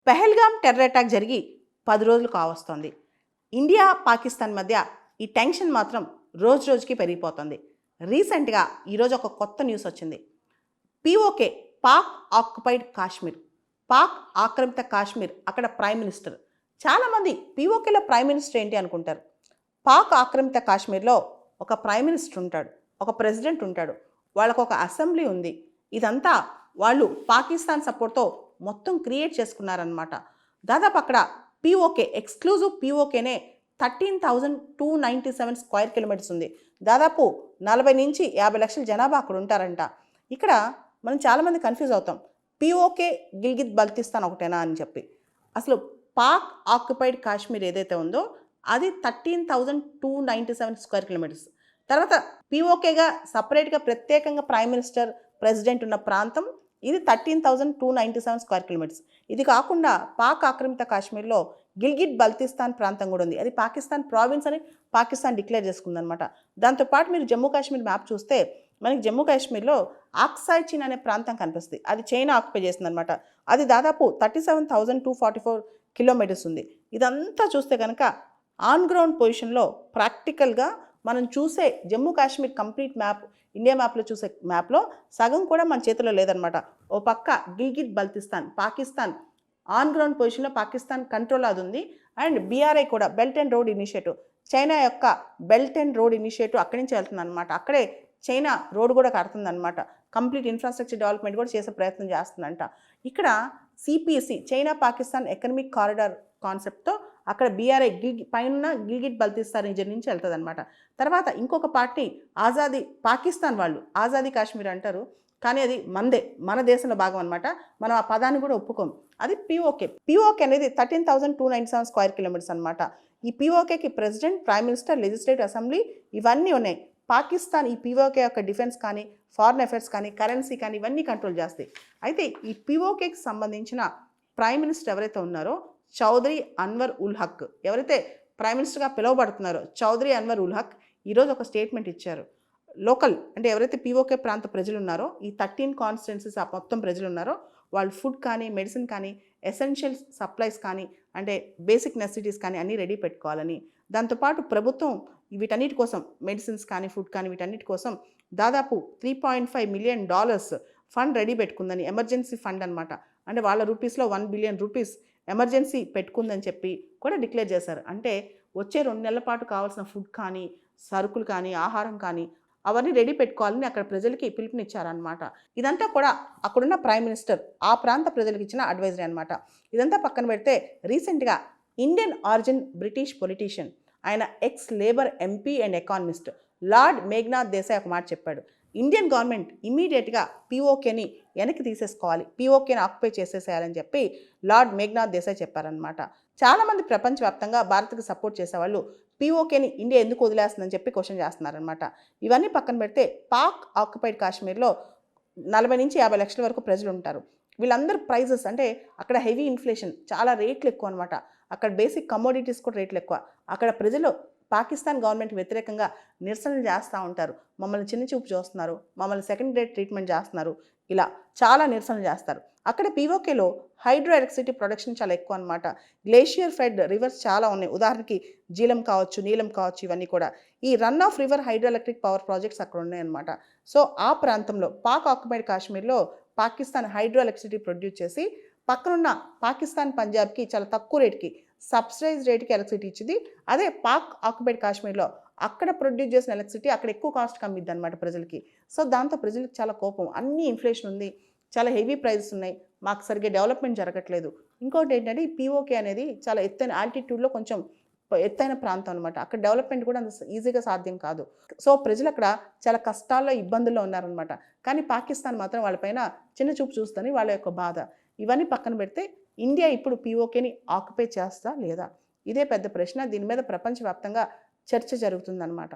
Pahalgam terror attack జరిగి 10 రోజులు కావస్తోంది. ఇండియా, పాకిస్తాన్ మధ్య ఈ టెన్షన్ మాత్రం రోజు రోజుకి పెరిగిపోతుంది. రీసెంట్‌గా ఈరోజు ఒక కొత్త న్యూస్ వచ్చింది. పీఓకే, పాక్ ఆక్యుపైడ్ కాశ్మీర్, పాక్ ఆక్రమిత కాశ్మీర్, అక్కడ ప్రైమ్ మినిస్టర్. చాలామంది పీఓకేలో ప్రైమ్ మినిస్టర్ ఏంటి అనుకుంటారు. పాక్ ఆక్రమిత కాశ్మీర్లో ఒక ప్రైమ్ మినిస్టర్ ఉంటాడు, ఒక ప్రెసిడెంట్ ఉంటాడు, వాళ్ళకు ఒక అసెంబ్లీ ఉంది. ఇదంతా వాళ్ళు పాకిస్తాన్ సపోర్ట్తో మొత్తం క్రియేట్ చేసుకున్నారనమాట. దాదాపు అక్కడ పీఓకే, ఎక్స్క్లూజివ్ పీఓకేనే 13,297 స్క్వేర్ కిలోమీటర్స్ ఉంది. దాదాపు 40 నుంచి 50 లక్షల జనాభా అక్కడ ఉంటారంట. ఇక్కడ మనం చాలామంది కన్ఫ్యూజ్ అవుతాం, పీఓకే గిల్గిత్ బల్తిస్తాన్ ఒకటేనా అని చెప్పి. అసలు పాక్ ఆక్యుపైడ్ కాశ్మీర్ ఏదైతే ఉందో అది 13,297 స్క్వేర్ కిలోమీటర్స్. తర్వాత పీఓకేగా సపరేట్గా ప్రత్యేకంగా ప్రైమ్ మినిస్టర్, ప్రెసిడెంట్ ఉన్న ప్రాంతం ఇది 13,297 స్క్వేర్ కిలోమీటర్స్. ఇది కాకుండా పాక్ ఆక్రమిత కాశ్మీర్లో గిల్గిట్ బల్తిస్తాన్ ప్రాంతం కూడా ఉంది. అది పాకిస్తాన్ ప్రావిన్స్ అని పాకిస్తాన్ డిక్లేర్ చేసుకుందనమాట. దాంతోపాటు మీరు జమ్మూ కాశ్మీర్ మ్యాప్ చూస్తే మనకి జమ్మూ కాశ్మీర్లో ఆక్సాయ్ చీన్ అనే ప్రాంతం కనిపిస్తుంది. అది చైనా ఆక్యుపై చేస్తుందనమాట. అది దాదాపు 37,244 కిలోమీటర్స్ ఉంది. ఇదంతా చూస్తే కనుక ఆన్ గ్రౌండ్ పొజిషన్లో ప్రాక్టికల్గా మనం చూసే Jammu Kashmir complete map, India మ్యాప్లో చూసే మ్యాప్లో సగం కూడా మన చేతిలో లేదనమాట. ఓ పక్క గిల్గిట్ బల్తిస్తాన్, పాకిస్తాన్ ఆన్ గ్రౌండ్ పొజిషన్లో పాకిస్తాన్ కంట్రోల్ అది ఉంది. అండ్ బీఆర్ఐ కూడా belt and road initiative, China యొక్క బెల్ట్ అండ్ రోడ్ ఇనిషియేటివ్ అక్కడి నుంచి వెళ్తుంది అనమాట. అక్కడే చైనా రోడ్ కూడా కడుతుందనమాట. కంప్లీట్ ఇన్ఫ్రాస్ట్రక్చర్ డెవలప్మెంట్ కూడా చేసే ప్రయత్నం చేస్తుందంట. ఇక్కడ CPSE, China Pakistan economic corridor కాన్సెప్ట్తో అక్కడ బీఆర్ఐ పైన గిల్గిట్ బల్తిస్తాన్ రీజన్ నుంచి వెళ్తుంది అనమాట. తర్వాత ఇంకొక పార్టీ ఆజాదీ, పాకిస్తాన్ వాళ్ళు ఆజాదీ కాశ్మీర్ అంటారు, కానీ అది మందే, మన దేశంలో భాగం అనమాట. మనం ఆ పదాన్ని కూడా ఒప్పుకోం. అది పీఓకే. పీఓకే అనేది 13,297 స్క్వేర్ కిలోమీటర్స్ అనమాట. ఈ పీఓకేకి president, prime minister, legislative assembly ఇవన్నీ ఉన్నాయి. పాకిస్తాన్ ఈ పీఓకే యొక్క డిఫెన్స్ కానీ, ఫారిన్ అఫైర్స్ కానీ, కరెన్సీ కానీ ఇవన్నీ కంట్రోల్ చేస్తాయి. అయితే ఈ పీఓకేకి సంబంధించిన ప్రైమ్ మినిస్టర్ ఎవరైతే ఉన్నారో చౌదరి అన్వర్ ఉల్ హక్, ఎవరైతే ప్రైమ్ మినిస్టర్గా పిలువబడుతున్నారో చౌదరి అన్వర్ ఉల్ హక్ ఈరోజు ఒక స్టేట్మెంట్ ఇచ్చారు. లోకల్ అంటే ఎవరైతే పీఓకే ప్రాంత ప్రజలు ఉన్నారో, ఈ 13 కాన్స్టిట్యున్సీస్ ఆ మొత్తం ప్రజలు ఉన్నారో వాళ్ళు ఫుడ్ కానీ, మెడిసిన్ కానీ, ఎసెన్షియల్ సప్లైస్ కానీ, అంటే బేసిక్ నెసిటీస్ కానీ అన్నీ రెడీ పెట్టుకోవాలని, దాంతోపాటు ప్రభుత్వం వీటన్నిటి కోసం మెడిసిన్స్ కానీ, ఫుడ్ కానీ వీటన్నిటి కోసం దాదాపు $3.5 మిలియన్ ఫండ్ రెడీ పెట్టుకుందని, ఎమర్జెన్సీ ఫండ్ అనమాట. అంటే వాళ్ళ రూపీస్లో 1 బిలియన్ రూపీస్ ఎమర్జెన్సీ పెట్టుకుందని చెప్పి కూడా డిక్లేర్ చేశారు. అంటే వచ్చే 2 నెలల పాటు కావాల్సిన ఫుడ్ కానీ, సరుకులు కానీ, ఆహారం కానీ అవన్నీ రెడీ పెట్టుకోవాలని అక్కడ ప్రజలకి పిలుపునిచ్చారనమాట. ఇదంతా కూడా అక్కడున్న ప్రైమ్ మినిస్టర్ ఆ ప్రాంత ప్రజలకు ఇచ్చిన అడ్వైజరీ అనమాట. ఇదంతా పక్కన పెడితే రీసెంట్గా ఇండియన్ ఆరిజిన్ బ్రిటిష్ పొలిటీషియన్, ఆయన X labour MP and economist lord Meghnath Desai ఒక మాట చెప్పాడు. ఇండియన్ గవర్నమెంట్ ఇమీడియట్గా పీఓకేని వెనక్కి తీసేసుకోవాలి, పీఓకేని ఆక్యుపై చేసేసేయాలని చెప్పి లార్డ్ మేఘనాథ్ దేశాయ్ చెప్పారనమాట. చాలామంది ప్రపంచవ్యాప్తంగా భారత్కి సపోర్ట్ చేసేవాళ్ళు పీఓకేని ఇండియా ఎందుకు వదిలేస్తుందని చెప్పి క్వశ్చన్ చేస్తున్నారనమాట. ఇవన్నీ పక్కన పెడితే పాక్ ఆక్యుపైడ్ కాశ్మీర్లో 40 నుంచి 50 లక్షల వరకు ప్రజలు ఉంటారు. వీళ్ళందరూ ప్రైజెస్ అంటే అక్కడ హెవీ ఇన్ఫ్లేషన్, చాలా రేట్లు ఎక్కువ అనమాట. అక్కడ బేసిక్ కమోడిటీస్ కూడా రేట్లు ఎక్కువ. అక్కడ ప్రజలు పాకిస్తాన్ గవర్నమెంట్ వ్యతిరేకంగా నిరసనలు చేస్తూ ఉంటారు. మమ్మల్ని చిన్న చూపు చూస్తున్నారు, మమ్మల్ని సెకండ్ గ్రేడ్ ట్రీట్మెంట్ చేస్తున్నారు, ఇలా చాలా నిరసనలు చేస్తారు. అక్కడ పీఓకేలో హైడ్రో ఎలక్ట్రిసిటీ ప్రొడక్షన్ చాలా ఎక్కువ అనమాట. గ్లేషియర్ ఫెడ్ రివర్స్ చాలా ఉన్నాయి. ఉదాహరణకి జీలం కావచ్చు, నీలం కావచ్చు, ఇవన్నీ కూడా ఈ run of river hydro electric power projects అక్కడ ఉన్నాయన్నమాట. సో ఆ ప్రాంతంలో పాక్ ఆక్యుపైడ్ కాశ్మీర్లో పాకిస్తాన్ హైడ్రో ఎలక్ట్రిసిటీ ప్రొడ్యూస్ చేసి పక్కనున్న పాకిస్తాన్ పంజాబ్కి చాలా తక్కువ రేటుకి, సబ్సిడైజ్ రేటుకి ఎలక్ట్రిసిటీ ఇచ్చింది. అదే పాక్ ఆక్యుపైడ్ కాశ్మీర్లో అక్కడ ప్రొడ్యూస్ చేసిన ఎలక్ట్రిసిటీ అక్కడ ఎక్కువ కాస్ట్ కమ్మిద్ది అనమాట ప్రజలకి. సో దాంతో ప్రజలకు చాలా కోపం, అన్ని ఇన్ఫ్లేషన్ ఉంది, చాలా హెవీ ప్రైజెస్ ఉన్నాయి, మాకు సరిగ్గా డెవలప్మెంట్ జరగట్లేదు. ఇంకోటి ఏంటంటే ఈ పీఓకే అనేది చాలా ఎత్తైన ఆల్టిట్యూడ్లో కొంచెం ఎత్తైన ప్రాంతం అనమాట. అక్కడ డెవలప్మెంట్ కూడా అంత ఈజీగా సాధ్యం కాదు. సో ప్రజలు అక్కడ చాలా కష్టాల్లో, ఇబ్బందుల్లో ఉన్నారనమాట. కానీ పాకిస్తాన్ మాత్రం వాళ్ళపైన చిన్న చూపు చూస్తుంది, వాళ్ళ యొక్క బాధ. ఇవన్నీ పక్కన పెడితే ఇండియా ఇప్పుడు పీఓకేని ఆక్యుపై చేస్తా లేదా, ఇదే పెద్ద ప్రశ్న. దీని మీద ప్రపంచవ్యాప్తంగా చర్చ జరుగుతుందన్నమాట.